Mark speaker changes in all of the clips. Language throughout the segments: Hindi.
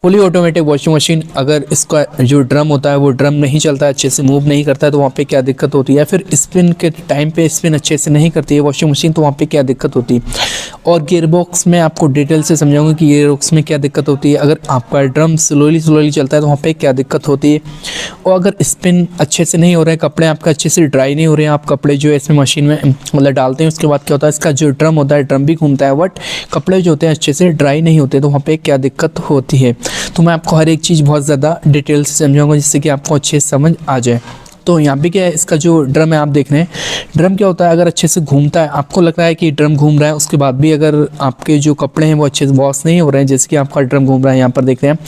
Speaker 1: फुली ऑटोमेटिक वॉशिंग मशीन अगर इसका जो ड्रम होता है वो ड्रम नहीं चलता है, अच्छे से मूव नहीं करता है, तो वहाँ पे क्या दिक्कत होती है। फिर स्पिन के टाइम पे स्पिन अच्छे से नहीं करती है वॉशिंग मशीन, तो वहाँ पे क्या दिक्कत होती है। और गियरबॉक्स में आपको डिटेल से समझाऊंगा कि गियरबॉक्स में क्या दिक्कत होती है। अगर आपका ड्रम स्लोली चलता है तो वहाँ पे क्या दिक्कत होती है। और अगर स्पिन अच्छे से नहीं हो रहा है, कपड़े आपका अच्छे से ड्राई नहीं हो रहे हैं, आप कपड़े जो है इसमें मशीन में मतलब डालते हैं, उसके बाद क्या होता है इसका जो ड्रम होता है ड्रम भी घूमता है, बट कपड़े जो होते हैं अच्छे से ड्राई नहीं होते, तो वहाँ पे क्या दिक्कत होती है। तो मैं आपको हर एक चीज़ बहुत ज़्यादा डिटेल से समझाऊंगा जिससे कि आपको अच्छे से समझ आ जाए। तो यहाँ पे क्या है, इसका जो ड्रम है आप देख रहे हैं, ड्रम क्या होता है अगर अच्छे से घूमता है, आपको लग रहा है कि ड्रम घूम रहा है, उसके बाद भी अगर आपके जो कपड़े हैं वो अच्छे से वॉश नहीं हो रहे हैं, जैसे कि आपका ड्रम घूम रहा है यहाँ पर देख रहे हैं,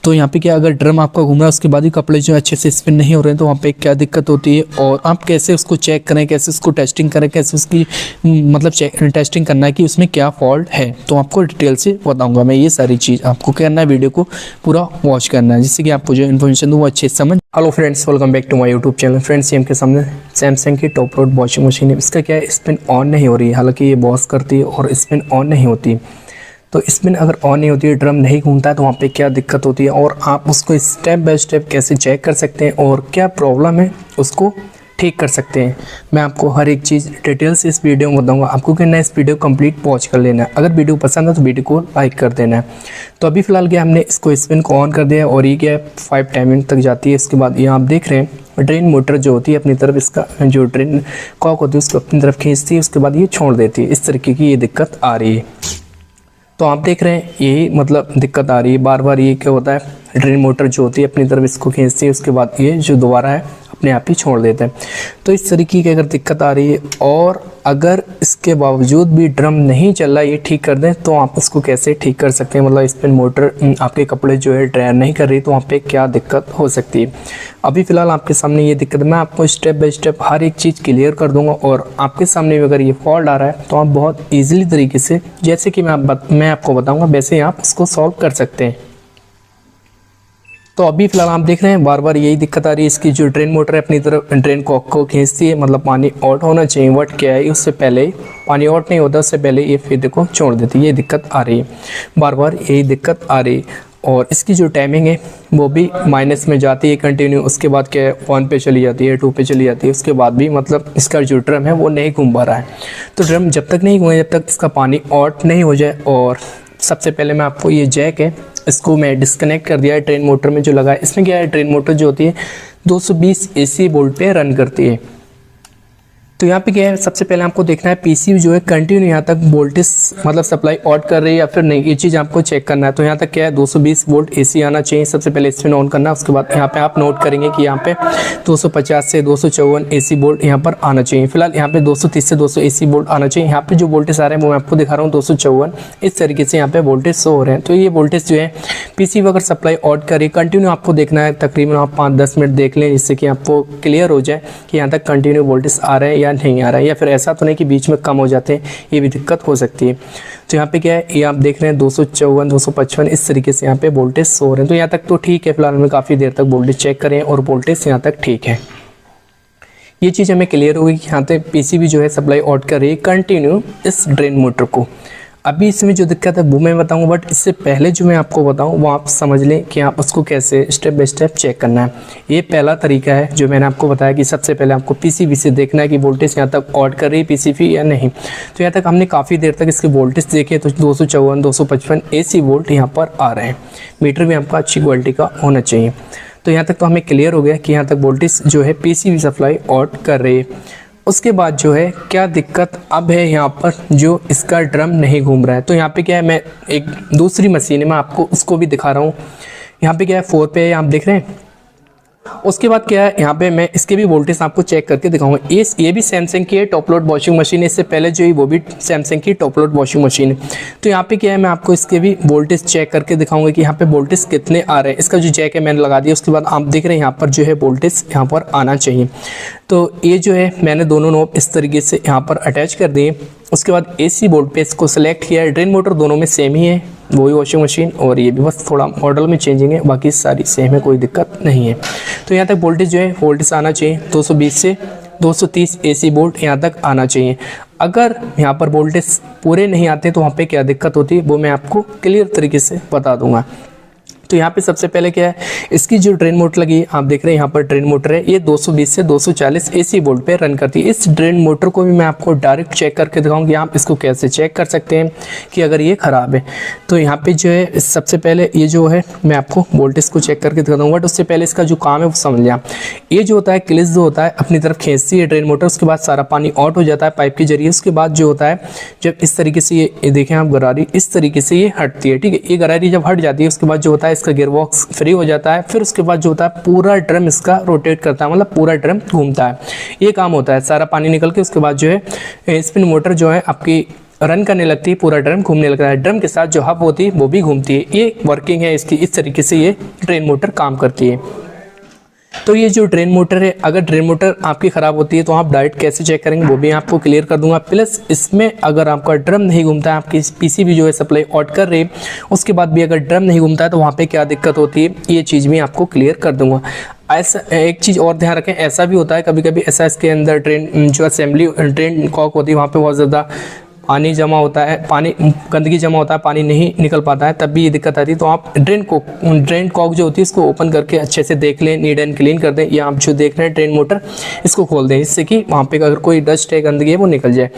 Speaker 1: तो यहाँ पे क्या अगर ड्रम आपका घूम रहा है उसके बाद भी कपड़े जो अच्छे से स्पिन नहीं हो रहे हैं, तो वहाँ पे क्या दिक्कत होती है। और आप कैसे उसको चेक करें, कैसे उसको टेस्टिंग करें, कैसे उसकी मतलब टेस्टिंग करना है कि उसमें क्या फॉल्ट है, तो आपको डिटेल से बताऊँगा मैं। ये सारी चीज़ आपको करना है, वीडियो को पूरा वॉच करना है जिससे कि आपको जो इन्फॉर्मेशन दूँ वो अच्छे से समझ। Hello friends, welcome back to my YouTube channel. Friends, ये के सामने सैमसंग की टॉप लोड वॉशिंग मशीन है। इसका क्या है, स्पिन ऑन नहीं हो रही है, हालांकि ये बॉस करती है और स्पिन ऑन नहीं होती। तो स्पिन अगर ऑन नहीं होती है, ड्रम नहीं घूमता है, तो वहाँ पे क्या दिक्कत होती है और आप उसको स्टेप बाय स्टेप कैसे चेक कर सकते हैं और क्या प्रॉब्लम है उसको ठीक कर सकते हैं। मैं आपको हर एक चीज़ डिटेल से इस वीडियो में बताऊंगा। आपको करना है इस वीडियो कंप्लीट वॉच कर लेना है। अगर वीडियो पसंद है तो वीडियो को लाइक कर देना है। तो अभी फ़िलहाल क्या हमने इसको स्पिन को ऑन कर दिया है और ये क्या है 5 टाइमिंग तक जाती है। इसके बाद ये आप देख रहे हैं ड्रेन मोटर जो होती है अपनी तरफ, इसका जो ड्रेन कॉक होती है उसको अपनी तरफ खींचती है, उसके बाद ये छोड़ देती है। इस तरीके की ये दिक्कत आ रही है। तो आप देख रहे हैं यही मतलब दिक्कत आ रही है बार बार। ये क्या होता है, ड्रेन मोटर जो होती है अपनी तरफ इसको खींचती है, उसके बाद ये जो दोबारा है अपने आप ही छोड़ देते हैं। तो इस तरीके की अगर दिक्कत आ रही है और अगर इसके बावजूद भी ड्रम नहीं चल रहा, ये ठीक कर दें, तो आप उसको कैसे ठीक कर सकते हैं। मतलब स्पिन मोटर आपके कपड़े जो है ड्रायर नहीं कर रही, तो वहाँ पे क्या दिक्कत हो सकती है। अभी फ़िलहाल आपके सामने ये दिक्कत, मैं आपको स्टेप बाय स्टेप हर एक चीज़ क्लियर कर दूंगा और आपके सामने भी अगर ये फॉल्ट आ रहा है तो आप बहुत ईजिली तरीके से, जैसे कि मैं आपको बताऊँगा वैसे आप इसको सॉल्व कर सकते हैं। तो अभी फ़िलहाल आप देख रहे हैं बार बार यही दिक्कत आ रही है। इसकी जो ड्रेन मोटर है अपनी तरफ ड्रेन कॉक को खींचती है, मतलब पानी आउट होना चाहिए, बट क्या है उससे पहले पानी आउट नहीं होता, उससे पहले ये फिर देखो छोड़ देती है। ये दिक्कत आ रही है, बार बार यही दिक्कत आ रही है। और इसकी जो टाइमिंग है वो भी माइनस में जाती है कंटिन्यू, उसके बाद क्या है 1 पे चली जाती है, 2 पे चली जाती है, उसके बाद भी मतलब इसका जो ड्रम है वो नहीं घूम पा रहा है। तो ड्रम जब तक नहीं घूमे, जब तक इसका पानी आउट नहीं हो जाए। और सबसे पहले मैं आपको ये जैक है इसको मैं डिस्कनेक्ट कर दिया है ट्रेन मोटर में जो लगा है। इसमें क्या है, ट्रेन मोटर जो होती है 220 AC वोल्ट पे रन करती है। तो यहाँ पे क्या है, सबसे पहले आपको देखना है पीसी जो है कंटिन्यू यहाँ तक वोल्टेज मतलब सप्लाई आउट कर रही है या फिर नहीं, ये चीज़ आपको चेक करना है। तो यहाँ तक क्या है 220 वोल्ट AC आना चाहिए। सबसे पहले स्पिन ऑन करना है, उसके बाद यहाँ पे आप नोट करेंगे कि यहाँ पे 250 से 254 AC वोल्ट यहाँ पर आना चाहिए। फिलहाल यहाँ पे 230 से 200 AC वोल्ट आना चाहिए। यहाँ पे जो वोल्टेज आ रहे हैं वो मैं आपको दिखा रहा हूँ 254, इस तरीके से यहाँ पे वोल्टेज शो हो रहे हैं। तो ये वोल्टेज जो है पीसी अगर सप्लाई आउट करे कंटिन्यू आपको देखना है, तकरीबन आप 5-10 मिनट देख लें जिससे कि आपको क्लियर हो जाए कि यहाँ तक कंटिन्यू वोल्टेज आ रहा है या नहीं आ रहा है, या फिर ऐसा तो नहीं कि बीच में कम हो जाते हैं, ये भी दिक्कत हो सकती है। तो यहाँ पे क्या है, ये आप देख रहे हैं 254 255 इस तरीके से यहाँ पे वोल्टेज शो हो रहे हैं। तो यहाँ तक तो ठीक है। फिलहाल हमें काफ़ी देर तक वोल्टेज चेक करें और वोल्टेज यहाँ तक ठीक है। ये चीज़ हमें क्लियर होगी कि यहाँ तक पीसी भी जो है सप्लाई आउट कर रही है कंटिन्यू इस ड्रेन मोटर को। अभी इसमें जो दिक्कत है वो मैं बताऊंगा, बट इससे पहले जो मैं आपको बताऊं वो आप समझ लें कि आप उसको कैसे स्टेप बाय स्टेप चेक करना है। ये पहला तरीका है जो मैंने आपको बताया कि सबसे पहले आपको पीसीबी से देखना है कि वोल्टेज यहाँ तक आउट कर रही है पीसीबी या नहीं। तो यहाँ तक हमने काफ़ी देर तक इसके वोल्टेज देखे, तो 254 255 AC वोल्ट यहाँ पर आ रहे हैं। मीटर भी आपका अच्छी क्वालिटी का होना चाहिए। तो यहाँ तक तो हमें क्लियर हो गया कि यहाँ तक वोल्टेज जो है पीसीबी सप्लाई आउट कर रही है। उसके बाद जो है क्या दिक्कत अब है, यहाँ पर जो इसका ड्रम नहीं घूम रहा है। तो यहाँ पे क्या है, मैं एक दूसरी मशीन है मैं आपको उसको भी दिखा रहा हूँ। यहाँ पे क्या है 4 पे आप देख रहे हैं। उसके बाद क्या है, यहाँ पे मैं इसके भी वोल्टेज आपको चेक करके दिखाऊंगा। ये भी सैमसंग की है टॉप लोड वॉशिंग मशीन है, इससे पहले जो है वो भी सैमसंग की टॉप लोड वॉशिंग मशीन है। तो यहाँ पे क्या है, मैं आपको इसके भी वोल्टेज चेक करके दिखाऊंगा कि यहाँ पे वोल्टेज कितने आ रहे हैं। इसका जो जैक है मैंने लगा दिया, उसके बाद आप देख रहे हैं यहाँ पर जो है वोल्टेज यहाँ पर आना चाहिए। तो ये जो है मैंने दोनों नोब इस तरीके से यहाँ पर अटैच कर दिए। उसके बाद AC वोल्ट पे इसको सेलेक्ट किया है। ड्रेन मोटर दोनों में सेम ही है, वही वॉशिंग मशीन, और ये भी बस थोड़ा मॉडल में चेंजिंग है, बाकी सारी सेम है, कोई दिक्कत नहीं है। तो यहाँ तक वोल्टेज जो है वोल्टेज आना चाहिए 220 से 230 AC वोल्ट यहाँ तक आना चाहिए। अगर यहाँ पर वोल्टेज पूरे नहीं आते तो वहाँ पे क्या दिक्कत होती है वो मैं आपको क्लियर तरीके से बता दूंगा। तो यहाँ पे सबसे पहले क्या है, इसकी जो ड्रेन मोटर लगी आप देख रहे हैं, यहाँ पर ड्रेन मोटर है, ये 220 से 240 एसी वोल्ट पे रन करती है। इस ड्रेन मोटर को भी मैं आपको डायरेक्ट चेक करके दिखाऊंगी, आप इसको कैसे चेक कर सकते हैं कि अगर ये ख़राब है। तो यहाँ पे जो है सबसे पहले ये जो है मैं आपको वोल्टेज को चेक करके दिखाता हूँ, बट उससे पहले इसका जो काम है वो समझ लिया। ये जो होता है क्लिच जो होता है अपनी तरफ खींचती है ड्रेन मोटर, उसके बाद सारा पानी आउट हो जाता है पाइप के जरिए। उसके बाद जो होता है जब इस तरीके से ये देखें आप गरारी इस तरीके से ये हटती है, ठीक है। ये गरारी जब हट जाती है उसके बाद जो होता है इसका गियरबॉक्स फ्री हो जाता है। फिर उसके बाद जो होता है पूरा ड्रम इसका रोटेट करता है, मतलब पूरा ड्रम घूमता है। ये काम होता है, सारा पानी निकल के उसके बाद जो है स्पिन मोटर जो है आपकी रन करने लगती है, पूरा ड्रम घूमने लगता है। ड्रम के साथ जो हब होती है वो भी घूमती है। ये वर्किंग है इसकी, इस तरीके से ये ड्रेन मोटर काम करती है। तो ये जो ड्रेन मोटर है, अगर ड्रेन मोटर आपकी ख़राब होती है तो आप डायरेक्ट कैसे चेक करेंगे वो भी आपको क्लियर कर दूंगा। प्लस इसमें अगर आपका ड्रम नहीं घूमता है, आपकी पीसीबी जो है सप्लाई आउट कर रही है, उसके बाद भी अगर ड्रम नहीं घूमता है तो वहाँ पे क्या दिक्कत होती है, ये चीज़ भी आपको क्लियर कर दूंगा। ऐसा एक चीज़ और ध्यान रखें, ऐसा भी होता है कभी कभी ऐसा इसके अंदर ड्रेन जो असेंबली ड्रेन कॉक होती है वहाँ पर बहुत ज़्यादा पानी जमा होता है, पानी गंदगी जमा होता है, पानी नहीं निकल पाता है, तब भी ये दिक्कत आती है। तो आप ड्रेन कॉक जो होती है इसको ओपन करके अच्छे से देख लें, नीट एंड क्लीन कर दें। या आप जो देख रहे हैं ड्रेन मोटर, इसको खोल दें, इससे कि वहाँ पे अगर कोई डस्ट है गंदगी है वो निकल जाए।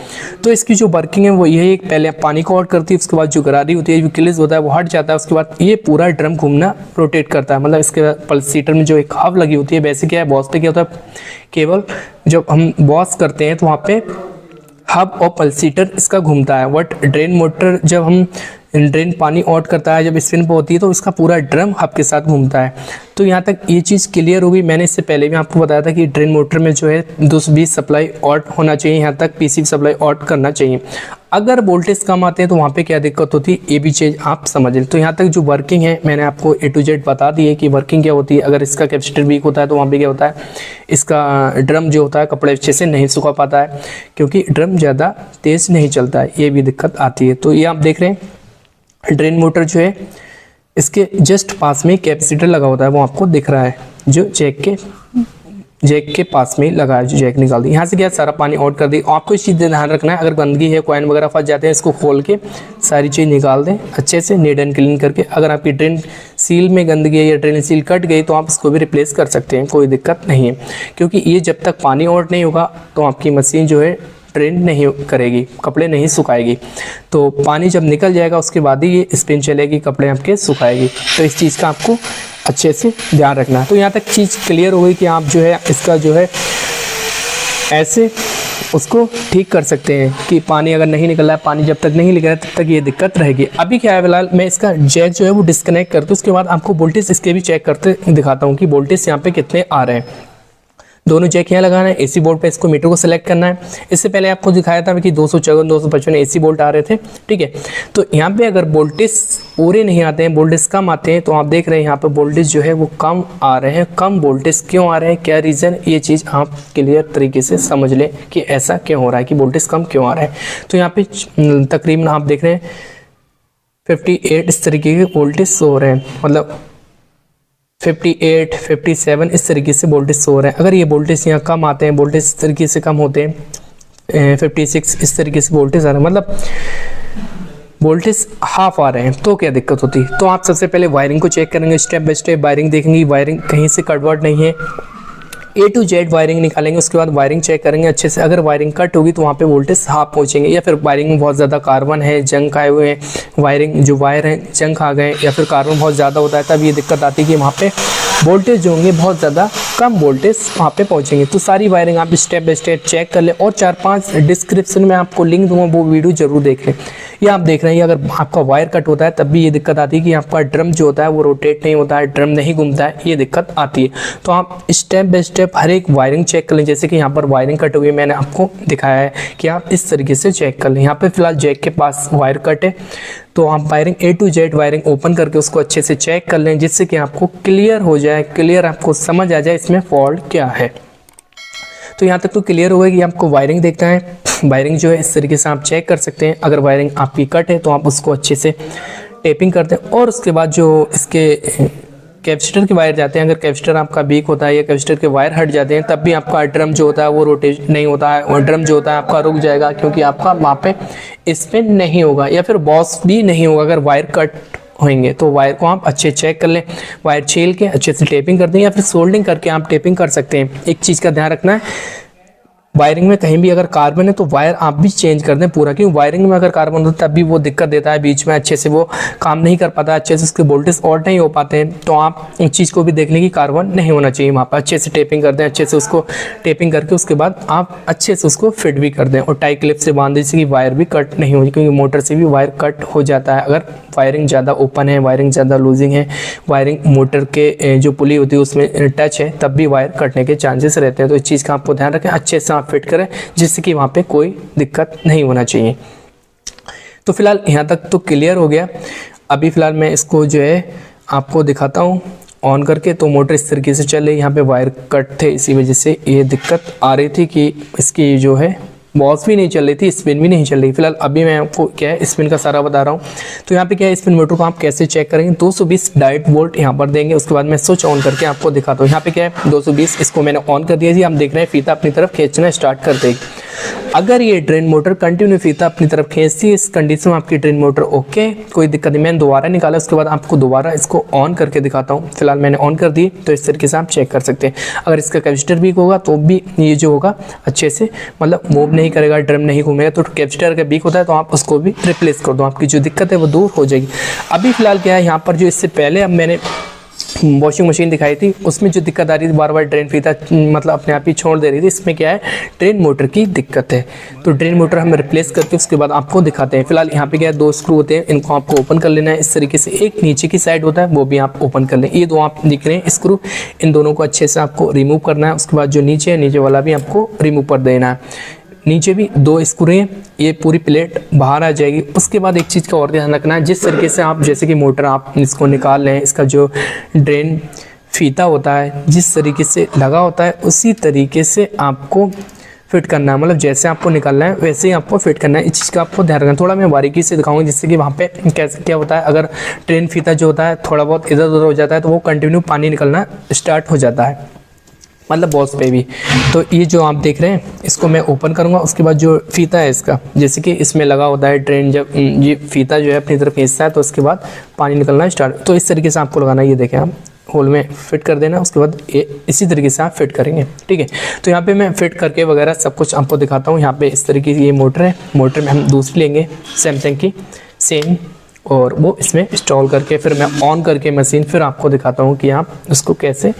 Speaker 1: तो इसकी जो वर्किंग है वो यही, पहले पानी को आउट करती है, उसके बाद जो गरारी होती है, जो क्लिच होता है वो हट जाता है, उसके बाद ये पूरा ड्रम घूमना रोटेट करता है। मतलब इसके पल्सीटर में जो एक हब लगी होती है, वैसे क्या है बॉस पे क्या होता है, केवल जब हम बॉस करते हैं तो वहाँ पे हब और पल्सीटर इसका घूमता है। बट ड्रेन मोटर जब हम ड्रेन पानी आउट करता है, जब स्पिन पे होती है तो इसका पूरा ड्रम हब के साथ घूमता है। तो यहाँ तक ये चीज़ क्लियर होगी। मैंने इससे पहले भी आपको बताया था कि ड्रेन मोटर में जो है 220 सप्लाई आउट होना चाहिए, यहाँ तक पीसीबी सप्लाई आउट करना चाहिए। अगर वोल्टेज कम आते हैं तो वहाँ पे क्या दिक्कत होती है, ये भी चीज़ आप समझ लें। तो यहाँ तक जो वर्किंग है मैंने आपको A to Z बता दी है कि वर्किंग क्या होती है। अगर इसका कैपेसिटर वीक होता है तो वहाँ पे क्या होता है, इसका ड्रम जो होता है कपड़े अच्छे से नहीं सुखा पाता है, क्योंकि ड्रम ज़्यादा तेज़ नहीं चलता है, ये भी दिक्कत आती है। तो ये आप देख रहे हैं ड्रेन मोटर जो है इसके जस्ट पास में कैपेसिटर लगा होता है, वो आपको दिख रहा है, जो जैक के पास में लगा है, जो जैक निकाल दी। यहाँ से क्या सारा पानी आउट कर दी। आपको इस चीज़ का ध्यान रखना है, अगर गंदगी है, कॉइन वगैरह फंस जाते हैं, इसको खोल के सारी चीज़ निकाल दें अच्छे से, नीट एंड क्लीन करके। अगर आपकी ड्रेन सील में गंदगी है या ड्रेन सील कट गई तो आप इसको भी रिप्लेस कर सकते हैं, कोई दिक्कत नहीं है। क्योंकि ये जब तक पानी आउट नहीं होगा तो आपकी मशीन जो है ड्रेन नहीं करेगी, कपड़े नहीं सुखाएगी। तो पानी जब निकल जाएगा उसके बाद ही ये स्पिन चलेगी, कपड़े आपके सुखाएगी। तो इस चीज़ का आपको अच्छे से ध्यान रखना है। तो यहाँ तक चीज़ क्लियर हो गई कि आप जो है इसका जो है ऐसे उसको ठीक कर सकते हैं कि पानी अगर नहीं निकल रहा है, पानी जब तक नहीं निकल रहा है तब तक ये दिक्कत रहेगी। अभी क्या है फिलहाल मैं इसका जैक जो है वो डिस्कनेक्ट करते, उसके बाद आपको वोल्टेज इसके भी चेक करते दिखाता हूँ कि वोल्टेज यहाँ पे कितने आ रहे हैं। दोनों जैक यहाँ लगाना है, एसी बोर्ड पे इसको मीटर को सिलेक्ट करना है। इससे पहले आपको दिखाया था कि 254 255 एसी वोल्ट आ रहे थे, ठीक है। तो यहाँ पे अगर वोल्टेज पूरे नहीं आते हैं, वोल्टेज कम आते हैं, तो आप देख रहे हैं यहाँ पे वोल्टेज जो है वो कम आ रहे हैं। कम वोल्टेज क्यों आ रहे हैं, क्या रीज़न, ये चीज़ आप क्लियर तरीके से समझ लें कि ऐसा क्यों हो रहा है, कि वोल्टेज कम क्यों आ रहा है। तो यहाँ पे तकरीबन आप देख रहे हैं 58 इस तरीके के वोल्टेज शो हो रहे हैं, मतलब 58 57 इस तरीके से वोल्टेज शो हो रहे हैं। अगर ये वोल्टेज यहाँ कम आते हैं, वोल्टेज इस तरीके से कम होते हैं, 56 इस तरीके से वोल्टेज आ रहे हैं, मतलब वोल्टेज हाफ आ रहे हैं, तो क्या दिक्कत होती है। तो आप सबसे पहले वायरिंग को चेक करेंगे, स्टेप बाय स्टेप वायरिंग देखेंगे, वायरिंग कहीं से कटवर्ट नहीं है, A to Z वायरिंग निकालेंगे। उसके बाद वायरिंग चेक करेंगे अच्छे से। अगर वायरिंग कट होगी तो वहाँ पे वोल्टेज हाफ पहुँचेंगे, या फिर वायरिंग में बहुत ज़्यादा कार्बन है, जंग आए हुए हैं, वायरिंग जो वायर हैं जंग आ गए, या फिर कार्बन बहुत ज़्यादा होता है, तब ये दिक्कत आती है कि वहाँ पे वोल्टेज जो होंगे बहुत ज़्यादा कम वोल्टेज वहाँ पे पहुँचेंगे। तो सारी वायरिंग आप स्टेप बाय स्टेप चेक कर लें, और 4-5 डिस्क्रिप्शन में आपको लिंक दूंगा, वो वीडियो जरूर देख लें। ये आप देख रहे हैं अगर आपका वायर कट होता है तब भी ये दिक्कत आती है कि आपका ड्रम जो होता है वो रोटेट नहीं होता है, ड्रम नहीं घूमता है, ये दिक्कत आती है। तो आप स्टेप बाय स्टेप हर एक वायरिंग चेक कर लें। जैसे कि यहाँ पर वायरिंग कट हुई है, मैंने आपको दिखाया है कि आप इस तरीके से चेक कर लें। यहाँ पे फिलहाल जैक के पास वायर कट है, तो आप wiring A to Z wiring open करके उसको अच्छे से चेक कर लें, जिससे कि आपको क्लियर हो जाए, क्लियर आपको समझ आ जाए इसमें फॉल्ट क्या है। तो यहाँ तक तो क्लियर होगा कि आपको वायरिंग देखना है। वायरिंग जो है इस तरीके से आप चेक कर सकते हैं। अगर वायरिंग आपकी कट है तो आप उसको अच्छे से टेपिंग करते हैं, और उसके बाद जो इसके कैपेसिटर के वायर जाते हैं, अगर कैपेसिटर आपका वीक होता है या कैपेसिटर के वायर हट जाते हैं, तब भी आपका ड्रम जो होता है वो रोटेट नहीं होता है, और ड्रम जो होता है आपका रुक जाएगा, क्योंकि आपका वहाँ पे स्पिन नहीं होगा, या फिर बॉस भी नहीं होगा अगर वायर कट होंगे। तो वायर को आप अच्छे चेक कर लें, वायर छील के अच्छे से टेपिंग कर दें या फिर सोल्डिंग करके आप टेपिंग कर सकते हैं। एक चीज़ का ध्यान रखना है, वायरिंग में कहीं भी अगर कार्बन है तो वायर आप भी चेंज कर दें पूरा, क्योंकि वायरिंग में अगर कार्बन होता है तब भी वो दिक्कत देता है, बीच में अच्छे से वो काम नहीं कर पाता, अच्छे से उसके वोल्टेज और नहीं हो पाते हैं। तो आप उस चीज़ को भी देख लें कि कार्बन नहीं होना चाहिए वहाँ पर। अच्छे से टेपिंग कर दें, अच्छे से उसको टेपिंग करके उसके बाद आप अच्छे से उसको फिट भी कर दें और टाई क्लिप से बांध दें कि वायर भी कट नहीं होगी, क्योंकि मोटर से भी वायर कट हो जाता है अगर वायरिंग ज़्यादा ओपन है, वायरिंग ज़्यादा लूजिंग है, वायरिंग मोटर के जो पुली होती है उसमें टच है, तब भी वायर कटने के चांसेस रहते हैं। तो इस चीज़ का आपको ध्यान रखें, अच्छे से आप फिट करें जिससे कि वहाँ पे कोई दिक्कत नहीं होना चाहिए। तो फिलहाल यहाँ तक तो क्लियर हो गया। अभी फ़िलहाल मैं इसको जो है आपको दिखाता हूँ ऑन करके। तो मोटर इस तरीके से चल रही, यहाँ पे वायर कट थे, इसी वजह से ये दिक्कत आ रही थी कि इसकी जो है बॉस भी नहीं चल रही थी, स्पिन भी नहीं चल रही। फिलहाल अभी मैं आपको क्या है स्पिन का सारा बता रहा हूँ। तो यहाँ पे क्या है, स्पिन मोटर को आप कैसे चेक करेंगे, 220 डायरेक्ट वोल्ट यहाँ पर देंगे। उसके बाद मैं स्विच ऑन करके आपको दिखाता हूँ। यहाँ पे क्या है 220, इसको मैंने ऑन कर दिया जी। आप देख रहे हैं फीता अपनी तरफ खींचना स्टार्ट कर देगी। अगर ये ड्रेन मोटर कंटिन्यू फीता अपनी तरफ खींचती है, इस कंडीशन में आपकी ड्रेन मोटर ओके, कोई दिक्कत नहीं। मैंने दोबारा निकाला, उसके बाद आपको दोबारा इसको ऑन करके दिखाता हूँ। फिलहाल मैंने ऑन कर दी, तो इस तरीके से आप चेक कर सकते हैं। अगर इसका कैपेसिटर वीक होगा तो भी ये जो होगा अच्छे से मतलब मूव नहीं करेगा, ड्रम नहीं घूमेगा। तो कैपेसिटर अगर वीक होता है तो आप उसको भी रिप्लेस कर दो, आपकी जो दिक्कत है वो दूर हो जाएगी। अभी फिलहाल क्या है, यहाँ पर जो इससे पहले अब मैंने वॉशिंग मशीन दिखाई थी, उसमें जो दिक्कत आ रही थी बार बार ड्रेन फीता मतलब अपने आप ही छोड़ दे रही थी, इसमें क्या है ड्रेन मोटर की दिक्कत है। तो ड्रेन मोटर हम रिप्लेस करके उसके बाद आपको दिखाते हैं। फिलहाल यहाँ पे क्या है 2 स्क्रू होते हैं, इनको आपको ओपन कर लेना है इस तरीके से। एक नीचे की साइड होता है वो भी आप ओपन कर लें। ये 2 आप दिख रहे हैं स्क्रू, इन दोनों को अच्छे से आपको रिमूव करना है। उसके बाद जो नीचे है, नीचे वाला भी आपको रिमूव कर देना है। नीचे भी 2 स्क्रू हैं, ये पूरी प्लेट बाहर आ जाएगी। उसके बाद एक चीज़ का और ध्यान रखना है, जिस तरीके से आप जैसे कि मोटर आप इसको निकाल लें, इसका जो ड्रेन फीता होता है जिस तरीके से लगा होता है उसी तरीके से आपको फिट करना है। मतलब जैसे आपको निकालना है वैसे ही आपको फिट करना है। इस चीज़ का आपको ध्यान रखना है। थोड़ा मैं बारीकी से दिखाऊंगा जिससे कि वहाँ पे कैसे क्या होता है। अगर ड्रेन फीता जो होता है थोड़ा बहुत इधर उधर हो जाता है तो वो कंटिन्यू पानी निकलना स्टार्ट हो जाता है, मतलब बॉस पे भी। तो ये जो आप देख रहे हैं इसको मैं ओपन करूंगा। उसके बाद जो फीता है इसका, जैसे कि इसमें लगा होता है ड्रेन, जब ये फीता जो है अपनी तरफ खींचता है तो उसके बाद पानी निकलना स्टार्ट। तो इस तरीके से आपको लगाना है। ये देखें आप होल में फिट कर देना, उसके बाद ये इसी तरीके से आप फिट करेंगे, ठीक है। तो यहाँ पे मैं फिट करके वगैरह सब कुछ आपको दिखाता हूँ। यहाँ पे इस तरीके की ये मोटर है, मोटर में हम दूसरी लेंगे सैमसंग की सेम, और वो इसमें इंस्टॉल करके फिर मैं ऑन करके मशीन फिर आपको दिखाता हूँ कि आप उसको कैसे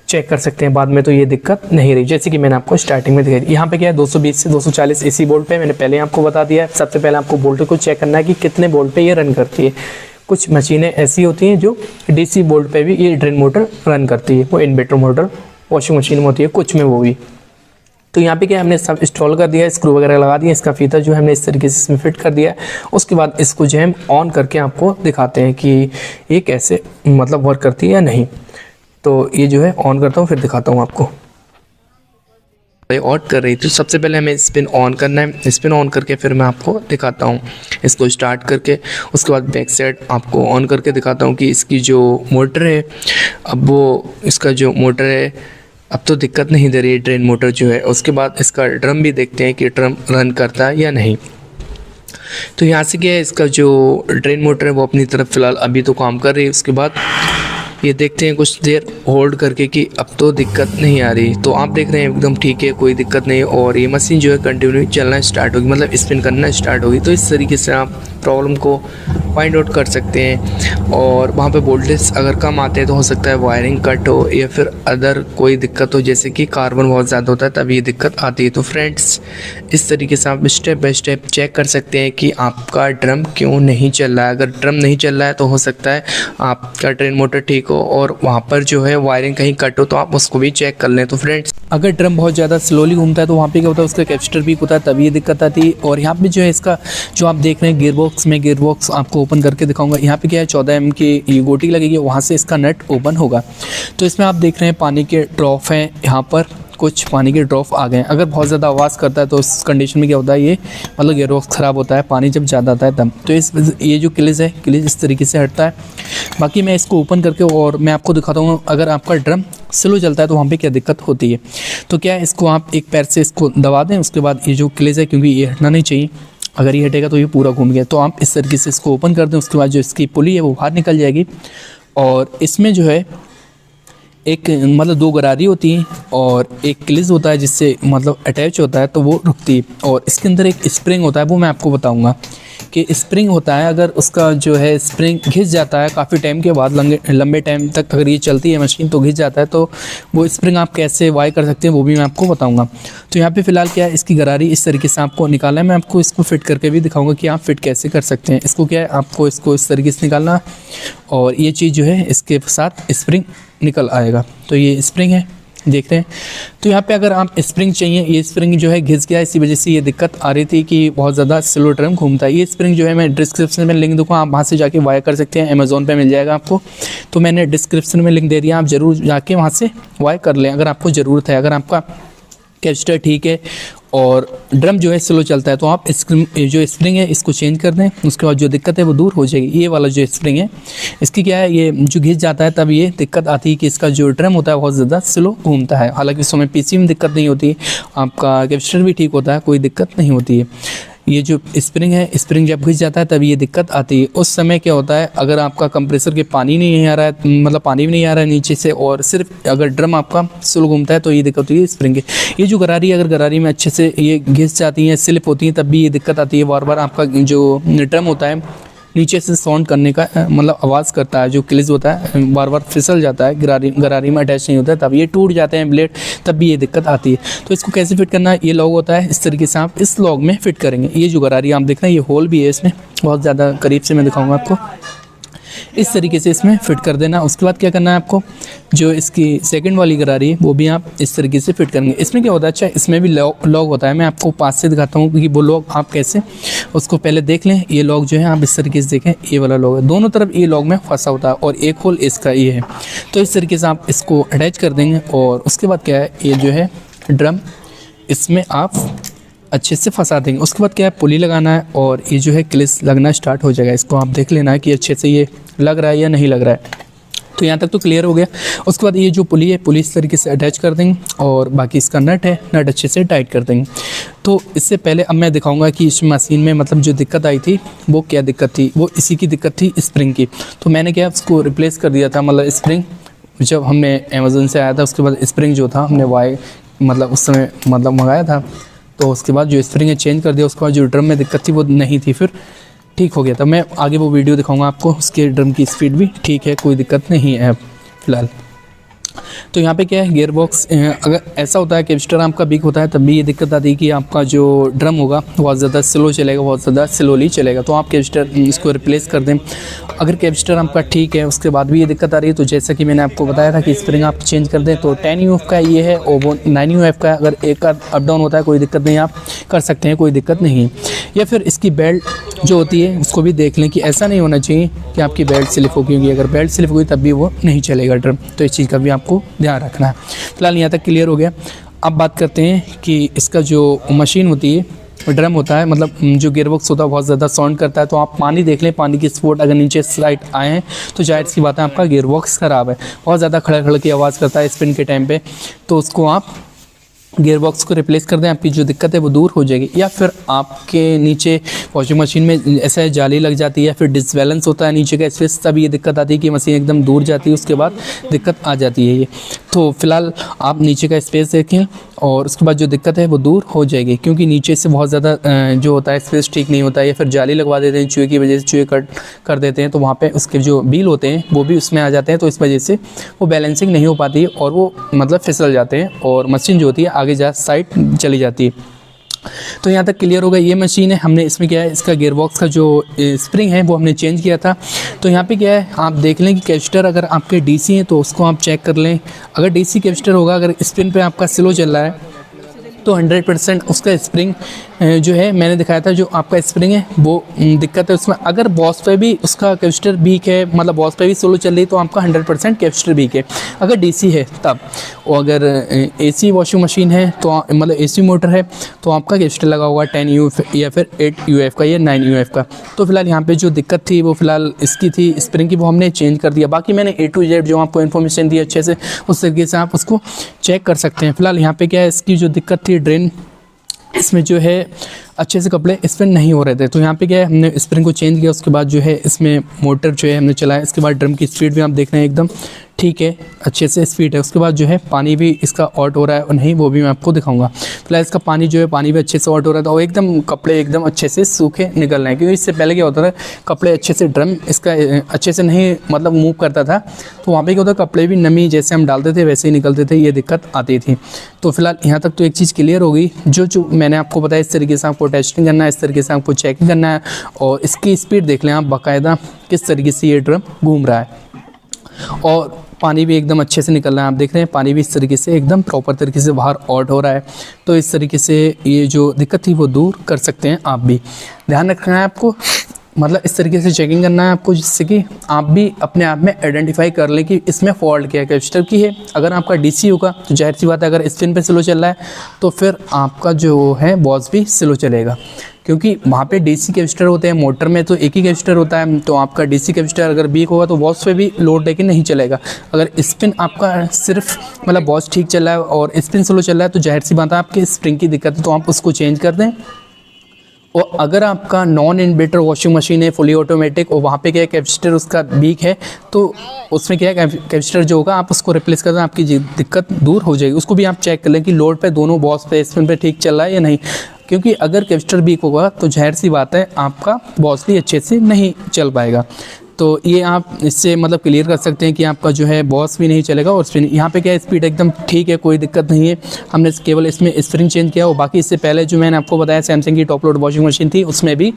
Speaker 1: चेक कर सकते हैं बाद में। तो ये दिक्कत नहीं रही, जैसे कि मैंने आपको स्टार्टिंग में दिखाई। यहाँ पे क्या है 220 से 240 एसी वोल्ट पे मैंने पहले आपको बता दिया है। सबसे पहले आपको वोल्टेज को चेक करना है कि कितने वोल्ट पे ये रन करती है। कुछ मशीनें ऐसी होती हैं जो डीसी वोल्ट पे भी ये ड्रेन मोटर रन करती है, वो इन्वर्टर मोटर वॉशिंग मशीन में होती है, कुछ में वो भी। तो यहाँ पे क्या हमने सब इंस्टॉल कर दिया है, स्क्रू वगैरह लगा दिया, इसका फीता जो है हमने इस तरीके से इसमें फिट कर दिया है। उसके बाद इसको जो है हम ऑन करके आपको दिखाते हैं कि ये कैसे मतलब वर्क करती है या नहीं। तो ये जो है ऑन करता हूँ फिर दिखाता हूँ आपको। ऑन कर रही थी, सबसे पहले हमें स्पिन ऑन करना है। स्पिन ऑन करके फिर मैं आपको दिखाता हूँ इसको स्टार्ट करके। उसके बाद बैक साइड आपको ऑन करके दिखाता हूँ कि इसकी जो मोटर है, अब वो इसका जो मोटर है अब तो दिक्कत नहीं दे रही है ड्रेन मोटर जो है। उसके बाद इसका ड्रम भी देखते हैं कि ड्रम रन करता है या नहीं। तो यहाँ से क्या है, इसका जो ड्रेन मोटर है वो अपनी तरफ फ़िलहाल अभी तो काम कर रही है। उसके बाद ये देखते हैं कुछ देर होल्ड करके कि अब तो दिक्कत नहीं आ रही। तो आप देख रहे हैं एकदम ठीक है, कोई दिक्कत नहीं, और ये मशीन जो है कंटिन्यू चलना स्टार्ट होगी, मतलब स्पिन करना स्टार्ट होगी। तो इस तरीके से आप प्रॉब्लम को फाइंड आउट कर सकते हैं। और वहाँ पे वोल्टेज अगर कम आते हैं तो हो सकता है वायरिंग कट हो या फिर अदर कोई दिक्कत हो, जैसे कि कार्बन बहुत ज़्यादा होता है तब ये दिक्कत आती है। तो फ्रेंड्स इस तरीके से आप स्टेप बाय स्टेप चेक कर सकते हैं कि आपका ड्रम क्यों नहीं चल रहा है। अगर ड्रम नहीं चल रहा है तो हो सकता है आपका ड्रेन मोटर ठीक हो और वहाँ पर जो है वायरिंग कहीं कट हो, तो आप उसको भी चेक कर लें। तो फ्रेंड्स अगर ड्रम बहुत ज़्यादा स्लोली घूमता है तो वहाँ पे क्या होता है, उसका कैपेसिटर वीक होता है, तभी ये दिक्कत आती है। और यहाँ पे जो है इसका जो आप देख रहे हैं गियरबॉक्स में, गियरबॉक्स आपको ओपन करके दिखाऊंगा। यहाँ पे क्या है 14 mm की ये गोटी लगेगी, वहाँ से इसका नट ओपन होगा। तो इसमें आप देख रहे हैं पानी के ड्रॉप हैं, यहाँ पर कुछ पानी के ड्रॉप आ गए हैं। अगर बहुत ज़्यादा आवाज़ करता है तो इस कंडीशन में क्या होता है, ये मतलब गियरबॉक्स ख़राब होता है, पानी जब ज़्यादा आता है तब। तो इस ये जो क्लिच है, क्लिच इस तरीके से हटता है। बाकी मैं इसको ओपन करके और मैं आपको दिखाता हूँ अगर आपका ड्रम स्लो चलता है तो वहाँ पे क्या दिक्कत होती है। तो क्या है, इसको आप एक पैर से इसको दबा दें, उसके बाद ये जो क्लिच है, क्योंकि ये हटना नहीं चाहिए, अगर ये हटेगा तो ये पूरा घूम गया। तो आप इस तरीके से इसको ओपन कर दें, उसके बाद जो इसकी पुली है वो बाहर निकल जाएगी। और इसमें जो है एक मतलब 2 गरारी होती हैं और एक क्लिज होता है जिससे मतलब अटैच होता है तो वो रुकती है। और इसके अंदर एक स्प्रिंग होता है, वो मैं आपको बताऊंगा कि स्प्रिंग होता है, अगर उसका जो है स्प्रिंग घिस जाता है काफ़ी टाइम के बाद, लंबे टाइम तक अगर ये चलती है मशीन तो घिस जाता है, तो वो स्प्रिंग आप कैसे वाई कर सकते हैं वो भी मैं आपको बताऊंगा। तो यहाँ पे फ़िलहाल क्या है, इसकी गरारी इस तरीके से आपको निकालना है। मैं आपको इसको फिट करके भी दिखाऊंगा कि आप फिट कैसे कर सकते हैं। इसको क्या है, आपको इसको इस तरीके से निकालना और ये चीज़ जो है इसके साथ स्प्रिंग निकल आएगा। तो ये स्प्रिंग है, देखते हैं। तो यहाँ पे अगर आप स्प्रिंग चाहिए, ये स्प्रिंग जो है घिस गया, इसी वजह से ये दिक्कत आ रही थी कि बहुत ज़्यादा स्लो ड्रम घूमता है। ये स्प्रिंग जो है मैं डिस्क्रिप्शन में लिंक दूँगा, आप वहाँ से जाके वायर कर सकते हैं, अमेज़ॉन पे मिल जाएगा आपको। तो मैंने डिस्क्रिप्शन में लिंक दे दिया, आप ज़रूर जाके वहाँ से वायर कर लें अगर आपको ज़रूरत है। अगर आपका कैपेसिटर ठीक है और ड्रम जो है स्लो चलता है तो आप जो स्प्रिंग है इसको चेंज कर दें, उसके बाद जो दिक्कत है वो दूर हो जाएगी। ये वाला जो स्प्रिंग है इसकी क्या है, ये जो घिस जाता है तब ये दिक्कत आती है कि इसका जो ड्रम होता है बहुत ज़्यादा स्लो घूमता है। हालांकि इस समय पीसी में दिक्कत नहीं होती, आपका कैपेसिटर भी ठीक होता है, कोई दिक्कत नहीं होती है। ये जो स्प्रिंग है, स्प्रिंग जब घिस जाता है तब ये दिक्कत आती है। उस समय क्या होता है, अगर आपका कंप्रेसर के पानी नहीं आ रहा है, मतलब पानी भी नहीं आ रहा है नीचे से, और सिर्फ अगर ड्रम आपका स्लो घूमता है तो ये दिक्कत होती है स्प्रिंग की। ये जो गरारी, अगर गरारी में अच्छे से ये घिस जाती है, स्लिप होती है, तब भी ये दिक्कत आती है। बार बार आपका जो ड्रम होता है नीचे से साउंड करने का मतलब आवाज़ करता है, जो क्लिज होता है बार बार फिसल जाता है, गरारी में अटैच नहीं होता है, तब ये टूट जाते हैं ब्लेड, तब भी ये दिक्कत आती है। तो इसको कैसे फिट करना है, ये लॉग होता है, इस तरीके से आप इस लॉग में फिट करेंगे। ये जो गरारी आप देख रहे हैं ये होल भी है इसमें, बहुत ज़्यादा करीब से मैं दिखाऊंगा आपको। इस तरीके से इसमें फिट कर देना। उसके बाद क्या करना है आपको, जो इसकी सेकंड वाली गरारी है वो भी आप इस तरीके से फिट करेंगे। इसमें क्या होता है, अच्छा इसमें भी लॉग होता है, मैं आपको पास से दिखाता हूँ कि वो लॉग आप कैसे उसको पहले देख लें। ये लॉग जो है आप इस तरीके से देखें, ये वाला लॉग है, दोनों तरफ ये लॉग में फंसा होता है और एक होल इसका ये है। तो इस तरीके से आप इसको अटैच कर देंगे और उसके बाद क्या है, ये जो है ड्रम इसमें आप अच्छे से फंसा देंगे। उसके बाद क्या है, पुली लगाना है और ये जो है क्लिस लगना स्टार्ट हो जाएगा। इसको आप देख लेना है कि अच्छे से ये लग रहा है या नहीं लग रहा है। तो यहाँ तक तो क्लियर हो गया। उसके बाद ये जो पुली है, पुली इस तरीके से अटैच कर देंगे और बाकी इसका नट है, नट अच्छे से टाइट कर देंगे। तो इससे पहले अब मैं दिखाऊंगा कि इस मशीन में मतलब जो दिक्कत आई थी वो क्या दिक्कत थी। वो इसी की दिक्कत थी, स्प्रिंग की। तो मैंने क्या उसको रिप्लेस कर दिया था, मतलब स्प्रिंग जब हमने अमेज़न से आया था उसके बाद स्प्रिंग जो था हमने वाई मतलब उस समय मतलब मंगाया था, तो उसके बाद जो स्प्रिंग है चेंज कर दिया। उसके बाद जो ड्रम में दिक्कत थी वो नहीं थी, फिर ठीक हो गया था। मैं आगे वो वीडियो दिखाऊंगा आपको, उसके ड्रम की स्पीड भी ठीक है, कोई दिक्कत नहीं है फ़िलहाल। तो यहाँ पे क्या है, गियर बॉक्स अगर ऐसा होता है कैपेसिटर आपका वीक होता है तब भी ये दिक्कत आती है कि आपका जो ड्रम होगा बहुत ज़्यादा स्लो चलेगा, बहुत ज़्यादा स्लोली चलेगा। तो आप कैपेसिटर इसको रिप्लेस कर दें। अगर कैपेसिटर आपका ठीक है उसके बाद भी ये दिक्कत आ रही है तो जैसा कि मैंने आपको बताया था कि स्प्रिंग आप चेंज कर दें। तो 10 UF का ये है और वो 9 UF का है। अगर एक का अप डाउन होता है कोई दिक्कत नहीं, आप कर सकते हैं, कोई दिक्कत नहीं। या फिर इसकी बेल्ट जो होती है उसको भी देख लें कि ऐसा नहीं होना चाहिए कि आपकी बेल्ट स्लिप होगी, क्योंकि अगर बेल्ट स्लिप होगी तब भी वो नहीं चलेगा ड्रम। तो इस चीज़ का भी आपको ध्यान रखना है। फिलहाल यहाँ तक क्लियर हो गया। अब बात करते हैं कि इसका जो मशीन होती है, ड्रम होता है, मतलब जो गियरबॉक्स होता है बहुत ज़्यादा साउंड करता है। तो आप पानी देख लें, पानी की स्पोर्ट अगर नीचे साइड आए हैं तो जाहिर सी बात है आपका गियरबॉक्स ख़राब है, बहुत ज़्यादा खड़ की आवाज़ करता है स्पिन के टाइम पे। तो उसको आप गियर बॉक्स को रिप्लेस कर दें, आपकी जो दिक्कत है वो दूर हो जाएगी। या फिर आपके नीचे वॉशिंग मशीन में ऐसा जाली लग जाती है या फिर डिसबैलेंस होता है नीचे का स्पेस, तब ये दिक्कत आती है कि मशीन एकदम दूर जाती है, उसके बाद दिक्कत आ जाती है ये। तो फिलहाल आप नीचे का स्पेस देखें और उसके बाद जो दिक्कत है वो दूर हो जाएगी, क्योंकि नीचे से बहुत ज़्यादा जो होता है स्पेस ठीक नहीं होता है, या फिर जाली लगवा देते हैं चूहे की वजह से, चूहे कट कर देते हैं तो वहाँ पे उसके जो बील होते हैं वो भी उसमें आ जाते हैं। तो इस वजह से वो बैलेंसिंग नहीं हो पाती है और वो मतलब फिसल जाते हैं और मशीन जो होती है आगे जा साइड चली जाती है। तो यहाँ तक क्लियर होगा। ये मशीन है, हमने इसमें क्या है, इसका गियरबॉक्स का जो स्प्रिंग है वो हमने चेंज किया था। तो यहाँ पे क्या है, आप देख लें कि कैपेसिटर अगर आपके डीसी हैं तो उसको आप चेक कर लें। अगर डीसी कैपेसिटर होगा, अगर स्पिन पे आपका स्लो चल रहा है तो 100% उसका स्प्रिंग जो है मैंने दिखाया था, जो आपका स्प्रिंग है वो दिक्कत है उसमें। अगर बॉस पे भी उसका कैपेसिटर वीक है, मतलब बॉस पे भी स्लो चल रही है तो आपका 100% कैपेसिटर वीक है अगर डीसी है तब। और अगर एसी वॉशिंग मशीन है तो मतलब एसी मोटर है तो आपका कैपेसिटर लगा होगा 10 UF या फिर 8 UF का या 9 UF का। तो फिलहाल यहाँ पे जो दिक्कत थी वो फिलहाल इसकी थी स्प्रिंग की, वो हमने चेंज कर दिया। बाकी मैंने A to Z जो आपको इन्फॉर्मेशन दी अच्छे से, उस तरीके से आप उसको चेक कर सकते हैं। फिलहाल यहाँ पे क्या है, इसकी जो दिक्कत थी ड्रेन, इसमें जो है अच्छे से कपड़े स्पिन नहीं हो रहे थे। तो यहाँ पे क्या है, हमने स्प्रिंग को चेंज किया, उसके बाद जो है इसमें मोटर जो है हमने चलाया। इसके बाद ड्रम की स्पीड भी आप देख रहे हैं एकदम ठीक है, अच्छे से स्पीड है। उसके बाद जो है पानी भी इसका ऑट हो रहा है और नहीं, वो भी मैं आपको दिखाऊंगा। फिलहाल इसका पानी जो है, पानी भी अच्छे से ऑट हो रहा था और एकदम कपड़े एकदम अच्छे से सूखे निकल रहे हैं। क्योंकि इससे पहले क्या होता था, कपड़े अच्छे से ड्रम इसका अच्छे से नहीं मतलब मूव करता था, तो वहाँ पे क्या होता, कपड़े भी नमी जैसे हम डालते थे वैसे ही निकलते थे, ये दिक्कत आती थी। तो फिलहाल यहाँ तक तो एक चीज़ क्लियर हो गई। जो मैंने आपको बताया, इस तरीके से आपको टेस्टिंग करना है, इस तरीके से आपको चेकिंग करना है। और इसकी स्पीड देख लें आप बाकायदा किस तरीके से ये ड्रम घूम रहा है, और पानी भी एकदम अच्छे से निकल रहा है। आप देख रहे हैं पानी भी इस तरीके से एकदम प्रॉपर तरीके से बाहर आउट हो रहा है। तो इस तरीके से ये जो दिक्कत थी वो दूर कर सकते हैं आप भी। ध्यान रखना है आपको, मतलब इस तरीके से चेकिंग करना है आपको, जिससे कि आप भी अपने आप में आइडेंटिफाई कर लें कि इसमें फॉल्ट क्या है, कैपेसिटर की है। अगर आपका डीसी होगा तो जाहिर सी बात है, अगर स्पिन पे स्लो चल रहा है तो फिर आपका जो है बॉस भी स्लो चलेगा, क्योंकि वहाँ पे डीसी कैपेसिटर होते हैं। मोटर में तो एक ही कैपेसिटर होता है, तो आपका डीसी कैपेसिटर अगर वीक होगा तो बॉस पे भी लोड लेके नहीं चलेगा। अगर स्पिन आपका सिर्फ मतलब बॉस ठीक चल रहा है और स्पिन स्लो चल रहा है तो जाहिर सी बात है आपके स्प्रिंग की दिक्कत है, तो आप उसको चेंज कर दें। और अगर आपका नॉन इन्वर्टर वॉशिंग मशीन है फुली ऑटोमेटिक और वहाँ पे क्या है कैपेसिटर उसका वीक है, तो उसमें क्या है कैपेसिटर जो होगा आप उसको रिप्लेस कर दें, आपकी दिक्कत दूर हो जाएगी। उसको भी आप चेक कर लें कि लोड पे दोनों बॉस पे स्पिन पे ठीक चल रहा है या नहीं, क्योंकि अगर कैपेसिटर वीक होगा तो जाहिर सी बात है आपका बॉस भी अच्छे से नहीं चल पाएगा। तो ये आप इससे मतलब क्लियर कर सकते हैं कि आपका जो है बॉस भी नहीं चलेगा और स्पिन। यहाँ पे क्या है, स्पीड एकदम ठीक है, कोई दिक्कत नहीं है। हमने केवल इसमें स्प्रिंग चेंज किया और बाकी इससे पहले जो मैंने आपको बताया सैमसंग की टॉप लोड वॉशिंग मशीन थी, उसमें भी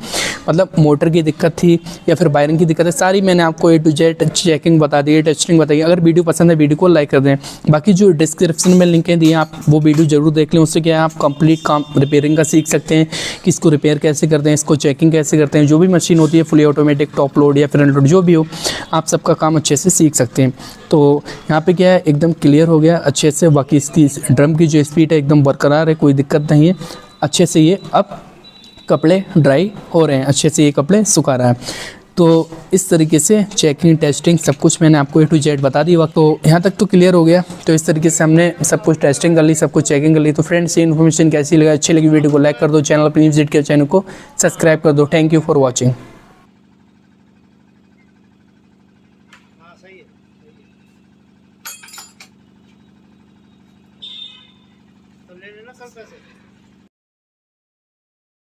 Speaker 1: मतलब मोटर की दिक्कत थी या फिर वायरिंग की दिक्कत है, सारी मैंने आपको A to Z चेकिंग बता दी है, टेस्टिंग बताई। अगर वीडियो पसंद है वीडियो को लाइक कर दें। बाकी जो डिस्क्रिप्शन में लिंकें दी हैं आप वो वीडियो जरूर देख लें, उससे क्या है आप कंप्लीट काम रिपेयरिंग का सीख सकते हैं कि इसको रिपेयर कैसे करते हैं, इसको चेकिंग कैसे करते हैं। जो भी मशीन होती है फुली ऑटोमेटिक, टॉप लोड या फिर अनलोड जो भी हो, आप सबका काम अच्छे से सीख सकते हैं। तो यहाँ पे क्या है एकदम क्लियर हो गया अच्छे से। बाकी इसकी ड्रम की जो स्पीड है एकदम बरकरार है, कोई दिक्कत नहीं है। अच्छे से ये अब कपड़े ड्राई हो रहे हैं, अच्छे से ये कपड़े सुखा रहा है। तो इस तरीके से चेकिंग टेस्टिंग सब कुछ मैंने आपको A to Z बता दी वक्त। तो यहाँ तक तो क्लियर हो गया। तो इस तरीके से हमने सब कुछ टेस्टिंग कर ली, सब कुछ चेकिंग कर ली। तो फ्रेंड्स ये इन्फॉर्मेशन कैसी लगा, अच्छी लगी वीडियो को लाइक कर दो, चैनल पर विजिट कर चैनल को सब्सक्राइब कर दो। Thank you for watching.
Speaker 2: हाँ सही है, तो ले लेना सब पैसे।